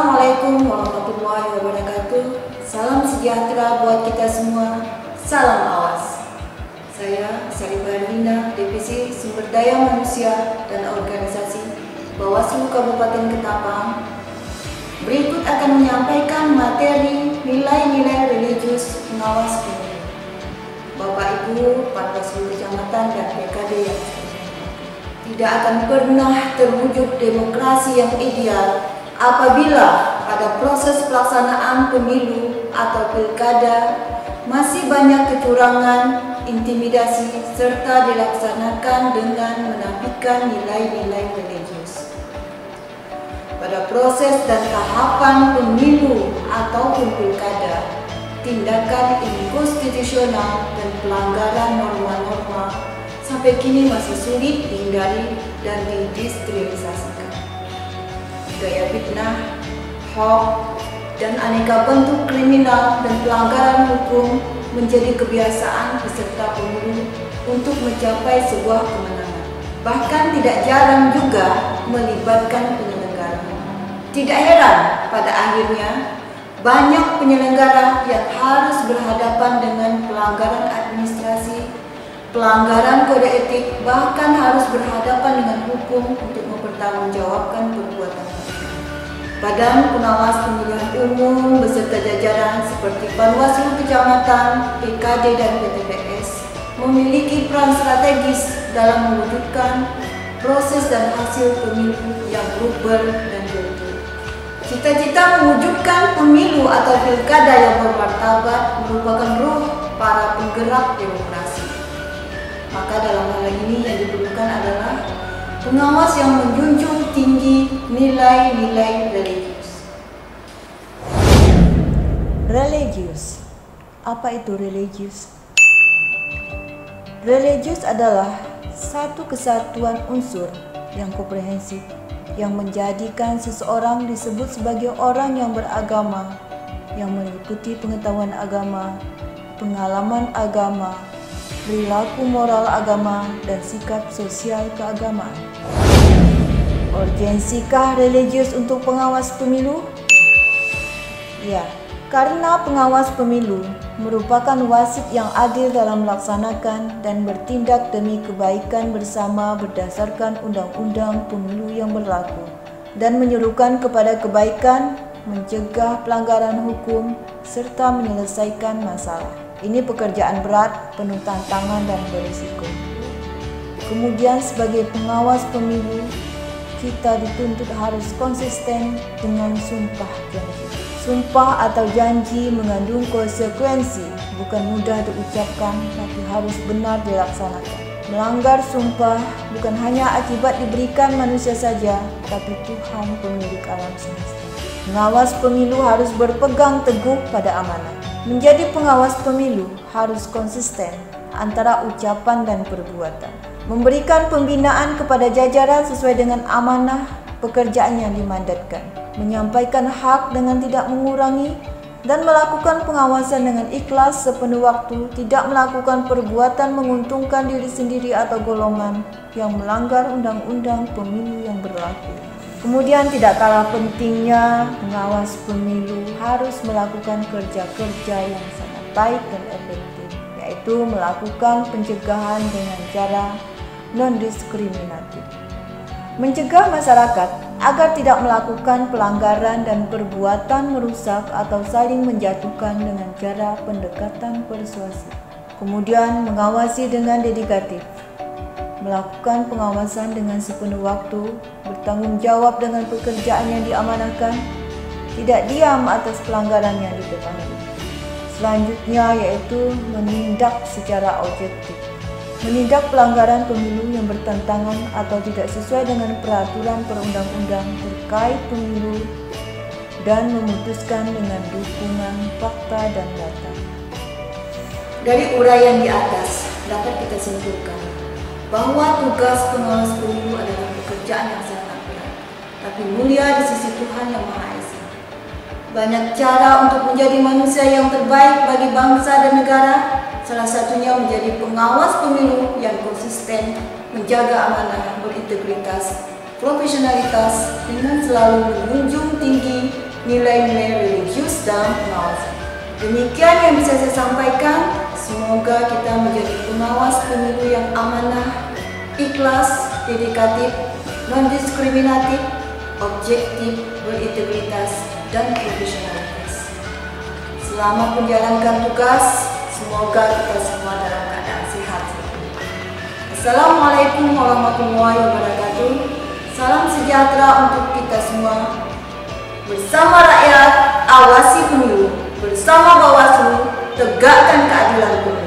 Assalamualaikum warahmatullahi wabarakatuh. Salam sejahtera buat kita semua. Salam awas. Saya Sarifah Erlinda, Divisi Sumber Daya Manusia dan Organisasi Bawaslu Kabupaten Ketapang. Berikut akan menyampaikan materi nilai-nilai religius pengawas pemilu. Bapak Ibu, Panwaslu Kecamatan dan PKD yang tidak akan pernah terwujud demokrasi yang ideal apabila pada proses pelaksanaan pemilu atau pilkada masih banyak kecurangan, intimidasi, serta dilaksanakan dengan menafikan nilai-nilai religius. Pada proses dan tahapan pemilu ataupun pilkada, tindakan inkonstitusional dan pelanggaran norma-norma sampai kini masih sulit dihindari dan didiskriminasikan. Gaya fitnah, hoax, dan aneka bentuk kriminal dan pelanggaran hukum menjadi kebiasaan peserta pemilu untuk mencapai sebuah kemenangan. Bahkan tidak jarang juga melibatkan penyelenggara. Tidak heran pada akhirnya banyak penyelenggara yang harus berhadapan dengan pelanggaran administrasi, pelanggaran kode etik, bahkan harus berhadapan dengan hukum untuk mempertanggungjawabkan perbuatan. Badan Pengawas Pemilihan Umum beserta jajaran seperti Panwaslu Kecamatan, PKD dan PTPS memiliki peran strategis dalam mewujudkan proses dan hasil pemilu yang luber dan jujur. Cita-cita mewujudkan pemilu atau pilkada yang bermartabat merupakan ruh para penggerak demokrasi. Maka dalam hal ini yang diperlukan adalah pengawas yang menjunjung tinggi nilai-nilai religius. Religius. Apa itu religius? Religius adalah satu kesatuan unsur yang komprehensif yang menjadikan seseorang disebut sebagai orang yang beragama, yang mengikuti pengetahuan agama, pengalaman agama, perilaku moral agama, dan sikap sosial keagamaan. Urgensikah religius untuk pengawas pemilu? Ya, karena pengawas pemilu merupakan wasit yang adil dalam melaksanakan dan bertindak demi kebaikan bersama berdasarkan undang-undang pemilu yang berlaku dan menyerukan kepada kebaikan, mencegah pelanggaran hukum, serta menyelesaikan masalah. Ini pekerjaan berat, penuh tantangan dan berisiko. Kemudian sebagai pengawas pemilu, kita dituntut harus konsisten dengan sumpah janji. Sumpah atau janji mengandung konsekuensi, bukan mudah diucapkan, tapi harus benar dilaksanakan. Melanggar sumpah bukan hanya akibat diberikan manusia saja, tapi Tuhan pemilik alam semesta. Pengawas pemilu harus berpegang teguh pada amanah. Menjadi pengawas pemilu harus konsisten antara ucapan dan perbuatan. Memberikan pembinaan kepada jajaran sesuai dengan amanah pekerjaan yang dimandatkan. Menyampaikan hak dengan tidak mengurangi dan melakukan pengawasan dengan ikhlas sepenuh waktu. Tidak melakukan perbuatan menguntungkan diri sendiri atau golongan yang melanggar undang-undang pemilu yang berlaku. Kemudian tidak kalah pentingnya, pengawas pemilu harus melakukan kerja-kerja yang sangat baik dan efektif, yaitu melakukan pencegahan dengan cara non-diskriminatif. Mencegah masyarakat agar tidak melakukan pelanggaran dan perbuatan merusak atau saling menjatuhkan dengan cara pendekatan persuasif. Kemudian mengawasi dengan dedikatif. Melakukan pengawasan dengan sepenuh waktu, bertanggung jawab dengan pekerjaan yang diamanahkan, tidak diam atas pelanggaran yang diketahui. Selanjutnya yaitu menindak secara objektif. Menindak pelanggaran pemilu yang bertentangan atau tidak sesuai dengan peraturan perundang-undang terkait pemilu dan memutuskan dengan dukungan fakta dan data. Dari uraian di atas dapat kita simpulkan bahwa tugas pengawas pemilu adalah pekerjaan yang sangat berat, tapi mulia di sisi Tuhan Yang Maha Esa. Banyak cara untuk menjadi manusia yang terbaik bagi bangsa dan negara, salah satunya menjadi pengawas pemilu yang konsisten, menjaga amanah, berintegritas, profesionalitas, dengan selalu menjunjung tinggi nilai-nilai religius dalam pengawasan. Demikian yang bisa saya sampaikan. Semoga kita menjadi pengawas pemilu yang amanah, ikhlas, dedikatif, non-diskriminatif, objektif, berintegritas, dan profesionalitas. Selama menjalankan tugas, semoga kita semua dalam keadaan sehat. Assalamualaikum warahmatullahi wabarakatuh. Salam sejahtera untuk kita semua. Bersama rakyat, awasi pemilu. Bersama Bawaslu, tegakkan keadilan pemilu.